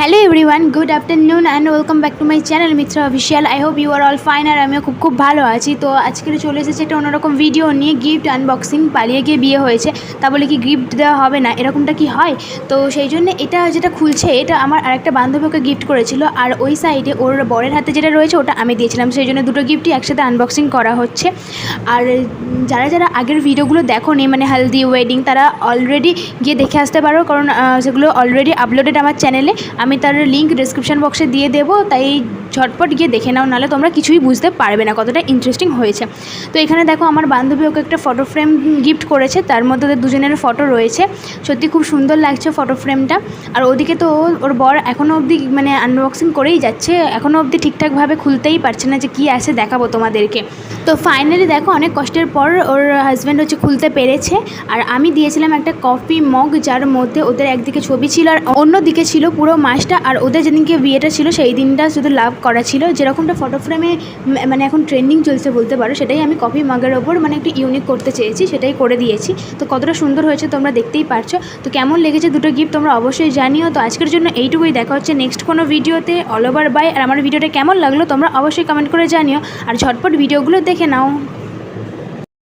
Hello everyone, good afternoon and welcome back to my channel Mitra Official. I hope you are all fine আর আমিও খুব ভালো আছি। তো আজকে চলে এসেছে একটা অন্যরকম ভিডিও নিয়ে, গিফট আনবক্সিং। পালিয়ে গিয়ে বিয়ে হয়েছে, তা বলে কি গিফট দেওয়া হবে না, এরকমটা কি হয়? তো সেই জন্য এটা যেটা খুলছে এটা আমার আরেকটা বান্ধবীকে গিফট করেছিল, আর ওই সাইডে ওর বরের হাতে যেটা রয়েছে ওটা আমি দিয়েছিলাম। সেই জন্য দুটো গিফটই একসাথে আনবক্সিং করা হচ্ছে। আর যারা যারা আগের ভিডিওগুলো দেখো নি, মানে হালদি ওয়েডিং, তারা অলরেডি গিয়ে দেখে আসতে পারো, কারণ সেগুলো অলরেডি আপলোডেড আমার চ্যানেলে। আমি তার লিঙ্ক ডিসক্রিপশন বক্সে দিয়ে দেবো, তাই ঝটপট গিয়ে দেখে নাও, নাহলে তোমরা কিছুই বুঝতে পারবে না কতটা ইন্টারেস্টিং হয়েছে। তো এখানে দেখো আমার বান্ধবী ওকে একটা ফটো ফ্রেম গিফট করেছে, তার মধ্যে ওদের দুজনের ফটো রয়েছে। সত্যি খুব সুন্দর লাগছে ফটো ফ্রেমটা। আর ওদিকে তো ওর বর এখনও অবধি মানে আনবক্সিং করেই যাচ্ছে, এখনও অবধি ঠিকঠাকভাবে খুলতেই পারছে না যে কী আছে দেখাবো তোমাদেরকে। তো ফাইনালি দেখো অনেক কষ্টের পর ওর হাজব্যান্ড খুলতে পেরেছে। আর আমি দিয়েছিলাম একটা কফি মগ, যার মধ্যে ওদের একদিকে ছবি ছিল আর অন্যদিকে ছিল পুরো মাসটা। আর ওদের যেদিনকে বিয়েটা ছিল সেই দিনটা শুধু লাভ করা ছিল, যেরকমটা ফটো ফ্রেমে মানে এখন ট্রেন্ডিং চলছে বলতে পারো, সেটাই আমি কফি মগের ওপর মানে একটু ইউনিক করতে চেয়েছি, সেটাই করে দিয়েছি। তো কতটা সুন্দর হয়েছে তোমরা দেখতেই পারছো। তো কেমন লেগেছে দুটো গিফট তোমরা অবশ্যই জানিও। তো আজকের জন্য এইটুকুই, দেখা হচ্ছে নেক্সট কোনো ভিডিওতে। All over by. আর আমার ভিডিওটা কেমন লাগলো তোমরা অবশ্যই কমেন্ট করে জানিও, আর ঝটপট ভিডিওগুলো দেখে নাও।